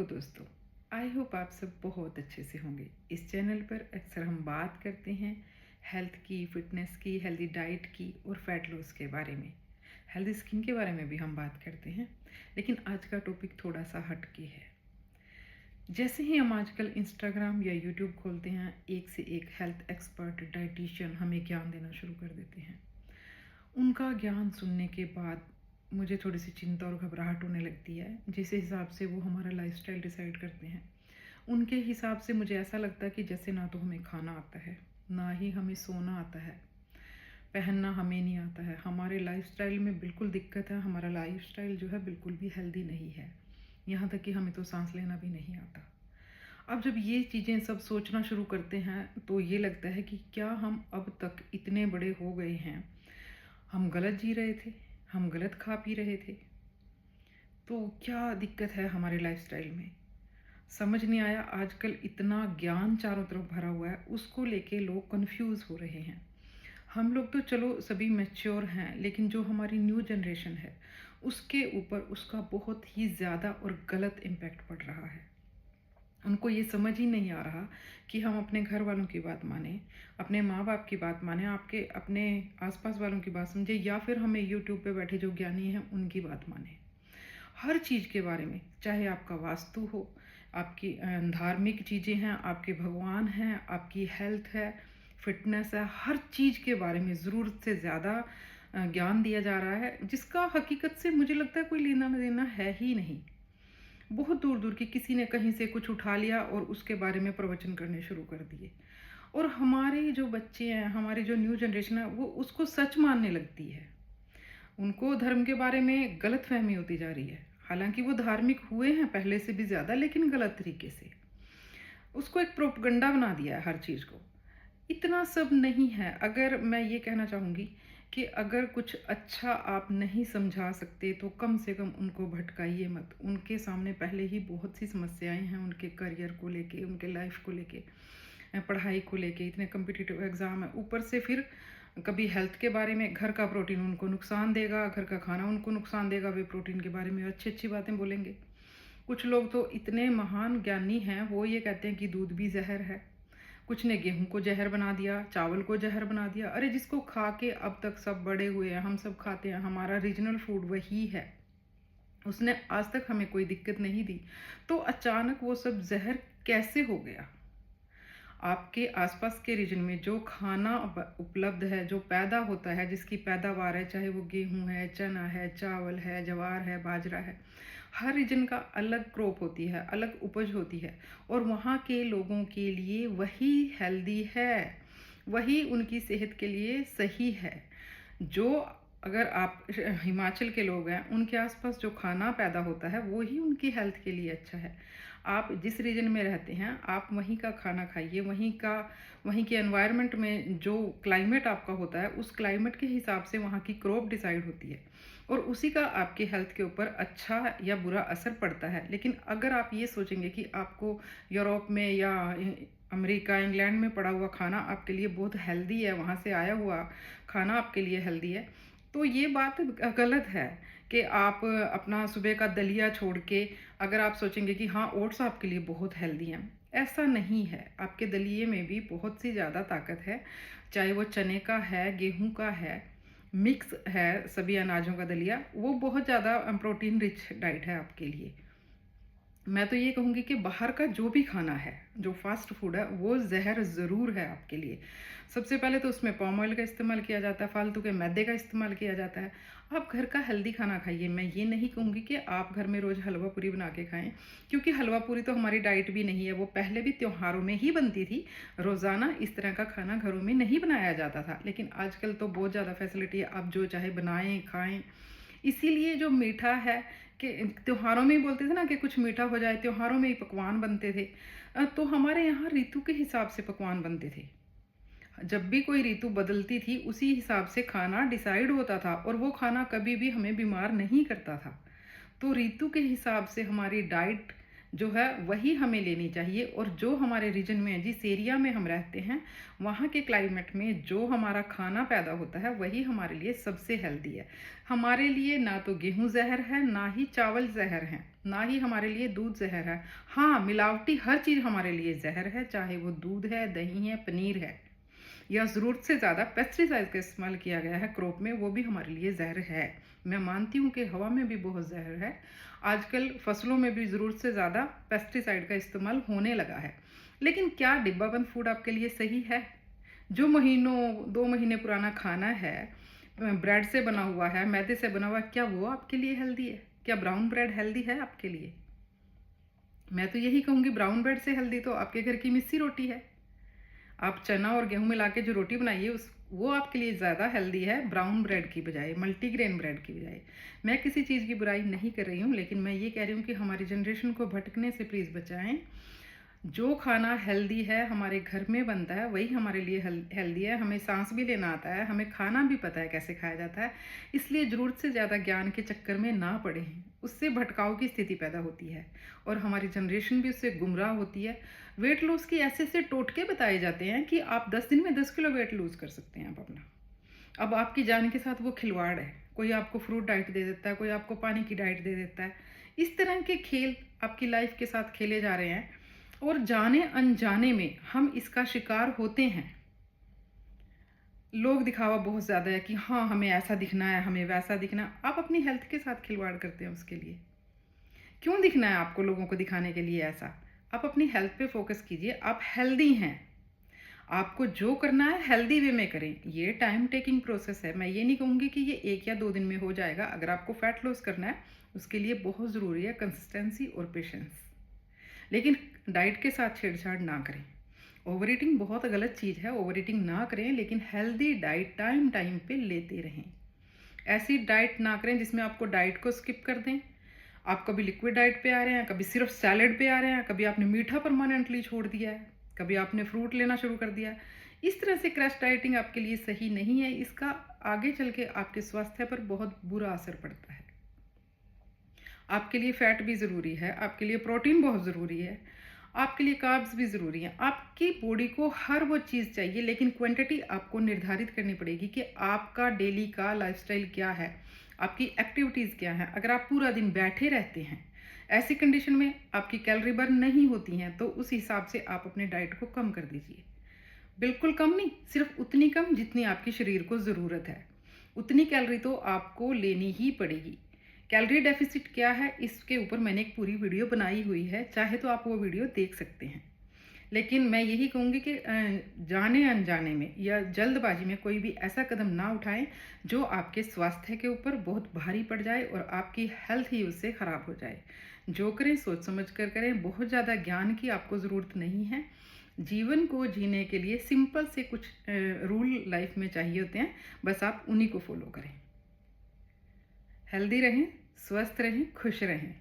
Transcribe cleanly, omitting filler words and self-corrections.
Hello दोस्तों। I hope आप सब बहुत अच्छे से होंगे। इस चैनल पर अक्सर हम बात करते हैं हेल्थ की, फिटनेस की, हेल्दी डाइट की और फैट लॉस के बारे में। हेल्दी स्किन के बारे में भी हम बात करते हैं, लेकिन आज का टॉपिक थोड़ा सा हटके है। जैसे ही हम आजकल इंस्टाग्राम या यूट्यूब खोलते हैं, एक से एक हेल्थ एक्सपर्ट, डाइटिशियन हमें ज्ञान देना शुरू कर देते हैं। उनका ज्ञान सुनने के बाद मुझे थोड़ी सी चिंता और घबराहट होने लगती है। जिस हिसाब से वो हमारा लाइफस्टाइल डिसाइड करते हैं, उनके हिसाब से मुझे ऐसा लगता है कि जैसे ना तो हमें खाना आता है, ना ही हमें सोना आता है, पहनना हमें नहीं आता है। हमारे लाइफस्टाइल में बिल्कुल दिक्कत है। हमारा लाइफस्टाइल जो है बिल्कुल भी हेल्दी नहीं है। यहाँ तक कि हमें तो सांस लेना भी नहीं आता। अब जब ये चीज़ें सब सोचना शुरू करते हैं तो ये लगता है कि क्या हम अब तक इतने बड़े हो गए हैं, हम गलत जी रहे थे, हम गलत खा पी रहे थे। तो क्या दिक्कत है हमारे लाइफस्टाइल में, समझ नहीं आया। आजकल इतना ज्ञान चारों तरफ भरा हुआ है, उसको लेके लोग कंफ्यूज हो रहे हैं। हम लोग तो चलो सभी मैच्योर हैं, लेकिन जो हमारी न्यू जनरेशन है उसके ऊपर उसका बहुत ही ज़्यादा और गलत इम्पैक्ट पड़ रहा है। उनको ये समझ ही नहीं आ रहा कि हम अपने घर वालों की बात माने, अपने माँ बाप की बात माने, आपके अपने आसपास वालों की बात समझे, या फिर हमें यूट्यूब पे बैठे जो ज्ञानी हैं उनकी बात माने। हर चीज़ के बारे में, चाहे आपका वास्तु हो, आपकी धार्मिक चीज़ें हैं, आपके भगवान हैं, आपकी हेल्थ है, फिटनेस है, हर चीज़ के बारे में ज़रूरत से ज़्यादा ज्ञान दिया जा रहा है, जिसका हकीकत से मुझे लगता है कोई लेना देना है ही नहीं। बहुत दूर दूर की किसी ने कहीं से कुछ उठा लिया और उसके बारे में प्रवचन करने शुरू कर दिए। और हमारे जो बच्चे हैं, हमारी जो न्यू जनरेशन है, वो उसको सच मानने लगती है। उनको धर्म के बारे में गलत फहमी होती जा रही है। हालांकि वो धार्मिक हुए हैं पहले से भी ज़्यादा, लेकिन गलत तरीके से उसको एक प्रोपगंडा बना दिया है हर चीज़ को। इतना सब नहीं है। अगर मैं ये कहना चाहूँगी कि अगर कुछ अच्छा आप नहीं समझा सकते तो कम से कम उनको भटकाइए मत। उनके सामने पहले ही बहुत सी समस्याएं हैं, उनके करियर को लेके, उनके लाइफ को लेके, पढ़ाई को लेके, इतने कम्पिटिटिव एग्ज़ाम है, ऊपर से फिर कभी हेल्थ के बारे में, घर का प्रोटीन उनको नुकसान देगा, घर का खाना उनको नुकसान देगा, वे प्रोटीन के बारे में अच्छी अच्छी बातें बोलेंगे। कुछ लोग तो इतने महान ज्ञानी हैं, वो ये कहते हैं कि दूध भी जहर है। कुछ ने गेहूं को जहर बना दिया, चावल को जहर बना दिया। अरे जिसको खा के अब तक सब बड़े हुए हैं, हम सब खाते हैं, हमारा रीजनल फूड वही है, उसने आज तक हमें कोई दिक्कत नहीं दी, तो अचानक वो सब जहर कैसे हो गया? आपके आसपास के रीजन में जो खाना उपलब्ध है, जो पैदा होता है, जिसकी पैदावार है, चाहे वो गेहूं है, चना है, चावल है, ज्वार है, बाजरा है, हर रीजन का अलग क्रॉप होती है, अलग उपज होती है, और वहाँ के लोगों के लिए वही हेल्दी है, वही उनकी सेहत के लिए सही है। जो अगर आप हिमाचल के लोग हैं, उनके आसपास जो खाना पैदा होता है वो ही उनकी हेल्थ के लिए अच्छा है। आप जिस रीजन में रहते हैं, आप वहीं का खाना खाइए, वहीं के एनवायरनमेंट में जो क्लाइमेट आपका होता है, उस क्लाइमेट के हिसाब से वहाँ की क्रॉप डिसाइड होती है, और उसी का आपके हेल्थ के ऊपर अच्छा या बुरा असर पड़ता है। लेकिन अगर आप ये सोचेंगे कि आपको यूरोप में या अमेरिका, इंग्लैंड में पड़ा हुआ खाना आपके लिए बहुत हेल्दी है, वहाँ से आया हुआ खाना आपके लिए हेल्दी है, तो ये बात गलत है कि आप अपना सुबह का दलिया छोड़ के अगर आप सोचेंगे कि हाँ ओट्स आपके लिए बहुत हेल्दी हैं। ऐसा नहीं है। आपके दलिए में भी बहुत सी ज़्यादा ताकत है, चाहे वो चने का है, गेहूं का है, मिक्स है, सभी अनाजों का दलिया, वो बहुत ज़्यादा प्रोटीन रिच डाइट है आपके लिए। मैं तो ये कहूँगी कि बाहर का जो भी खाना है, जो फास्ट फूड है, वो जहर ज़रूर है आपके लिए। सबसे पहले तो उसमें पाम ऑयल का इस्तेमाल किया जाता है, फालतू के मैदे का इस्तेमाल किया जाता है। आप घर का हेल्दी खाना खाइए। मैं ये नहीं कहूँगी कि आप घर में रोज़ हलवा पूरी बना के खाएं, क्योंकि हलवा पूरी तो हमारी डाइट भी नहीं है। वो पहले भी त्योहारों में ही बनती थी, रोज़ाना इस तरह का खाना घरों में नहीं बनाया जाता था। लेकिन आजकल तो बहुत ज़्यादा फैसिलिटी है, आप जो चाहे बनाएं खाएं। इसीलिए जो मीठा है, कि त्योहारों में ही बोलते थे ना कि कुछ मीठा हो जाए, त्योहारों में ही पकवान बनते थे। तो हमारे यहाँ ऋतु के हिसाब से पकवान बनते थे। जब भी कोई ऋतु बदलती थी, उसी हिसाब से खाना डिसाइड होता था, और वो खाना कभी भी हमें बीमार नहीं करता था। तो ऋतु के हिसाब से हमारी डाइट जो है वही हमें लेनी चाहिए। और जो हमारे रीजन में, जिस एरिया में हम रहते हैं, वहाँ के क्लाइमेट में जो हमारा खाना पैदा होता है वही हमारे लिए सबसे हेल्दी है। हमारे लिए ना तो गेहूँ ज़हर है, ना ही चावल ज़हर है, ना ही हमारे लिए दूध ज़हर है। हाँ, मिलावटी हर चीज़ हमारे लिए ज़हर है, चाहे वो दूध है, दही है, पनीर है, या ज़रूरत से ज़्यादा पेस्टिसाइड का इस्तेमाल किया गया है क्रॉप में, वो भी हमारे लिए ज़हर है। मैं मानती हूँ कि हवा में भी बहुत ज़हर है। आजकल फसलों में भी ज़रूरत से ज़्यादा पेस्टिसाइड का इस्तेमाल होने लगा है। लेकिन क्या डिब्बाबंद फूड आपके लिए सही है? जो महीनों 2 महीने पुराना खाना है, ब्रेड से बना हुआ है, मैदे से बना हुआ है, क्या वो आपके लिए हेल्दी है? क्या ब्राउन ब्रेड हेल्दी है आपके लिए? मैं तो यही कहूँगी, ब्राउन ब्रेड से हेल्दी तो आपके घर की मिस्सी रोटी है। आप चना और गेहूं मिला के जो रोटी बनाइए उस वो आपके लिए ज़्यादा हेल्दी है ब्राउन ब्रेड की बजाय, मल्टीग्रेन ब्रेड की बजाय। मैं किसी चीज़ की बुराई नहीं कर रही हूँ, लेकिन मैं ये कह रही हूँ कि हमारी जनरेशन को भटकने से प्लीज़ बचाएं। जो खाना हेल्दी है, हमारे घर में बनता है, वही हमारे लिए हेल्दी है। हमें सांस भी लेना आता है, हमें खाना भी पता है कैसे खाया जाता है। इसलिए ज़रूरत से ज़्यादा ज्ञान के चक्कर में ना पड़े, उससे भटकाव की स्थिति पैदा होती है और हमारी जनरेशन भी उससे गुमराह होती है। वेट लॉस की ऐसे ऐसे टोटके बताए जाते हैं कि आप 10 दिन में 10 किलो वेट लूज़ कर सकते हैं आप अपना। अब आपकी जान के साथ वो खिलवाड़ है। कोई आपको फ्रूट डाइट दे देता है, कोई आपको पानी की डाइट दे देता है। इस तरह के खेल आपकी लाइफ के साथ खेले जा रहे हैं और जाने अनजाने में हम इसका शिकार होते हैं। लोग दिखावा बहुत ज़्यादा है कि हाँ, हमें ऐसा दिखना है, हमें वैसा दिखना है। आप अपनी हेल्थ के साथ खिलवाड़ करते हैं उसके लिए। क्यों दिखना है आपको लोगों को दिखाने के लिए ऐसा? आप अपनी हेल्थ पे फोकस कीजिए। आप हेल्दी हैं, आपको जो करना है हेल्दी वे में करें। ये टाइम टेकिंग प्रोसेस है। मैं ये नहीं कहूँगी कि ये 1 या 2 दिन में हो जाएगा। अगर आपको फैट लॉस करना है, उसके लिए बहुत ज़रूरी है कंसिस्टेंसी और पेशेंस। लेकिन डाइट के साथ छेड़छाड़ ना करें। ओवर ईटिंग बहुत गलत चीज़ है, ओवर ईटिंग ना करें, लेकिन हेल्दी डाइट टाइम टाइम पे लेते रहें। ऐसी डाइट ना करें जिसमें आपको डाइट को स्किप कर दें। आप कभी लिक्विड डाइट पे आ रहे हैं, कभी सिर्फ सैलड पे आ रहे हैं, कभी आपने मीठा परमानेंटली छोड़ दिया है, कभी आपने फ्रूट लेना शुरू कर दिया है। इस तरह से क्रैश डाइटिंग आपके लिए सही नहीं है। इसका आगे चल के आपके स्वास्थ्य पर बहुत बुरा असर पड़ता है। आपके लिए फैट भी ज़रूरी है, आपके लिए प्रोटीन बहुत ज़रूरी है, आपके लिए कार्ब्स भी ज़रूरी हैं। आपकी बॉडी को हर वो चीज़ चाहिए, लेकिन क्वांटिटी आपको निर्धारित करनी पड़ेगी कि आपका डेली का लाइफस्टाइल क्या है, आपकी एक्टिविटीज़ क्या हैं। अगर आप पूरा दिन बैठे रहते हैं, ऐसी कंडीशन में आपकी कैलोरी बर्न नहीं होती हैं, तो उस हिसाब से आप अपने डाइट को कम कर दीजिए। बिल्कुल कम नहीं, सिर्फ उतनी कम जितनी आपके शरीर को ज़रूरत है। उतनी कैलोरी तो आपको लेनी ही पड़ेगी। कैलोरी डेफिसिट क्या है, इसके ऊपर मैंने एक पूरी वीडियो बनाई हुई है, चाहे तो आप वो वीडियो देख सकते हैं। लेकिन मैं यही कहूँगी कि जाने अनजाने में या जल्दबाजी में कोई भी ऐसा कदम ना उठाएं जो आपके स्वास्थ्य के ऊपर बहुत भारी पड़ जाए और आपकी हेल्थ ही उससे ख़राब हो जाए। जो करें सोच समझ कर करें। बहुत ज़्यादा ज्ञान की आपको ज़रूरत नहीं है। जीवन को जीने के लिए सिंपल से कुछ रूल लाइफ में चाहिए होते हैं, बस आप उन्हीं को फॉलो करें। हेल्दी रहें, स्वस्थ रहें, खुश रहें।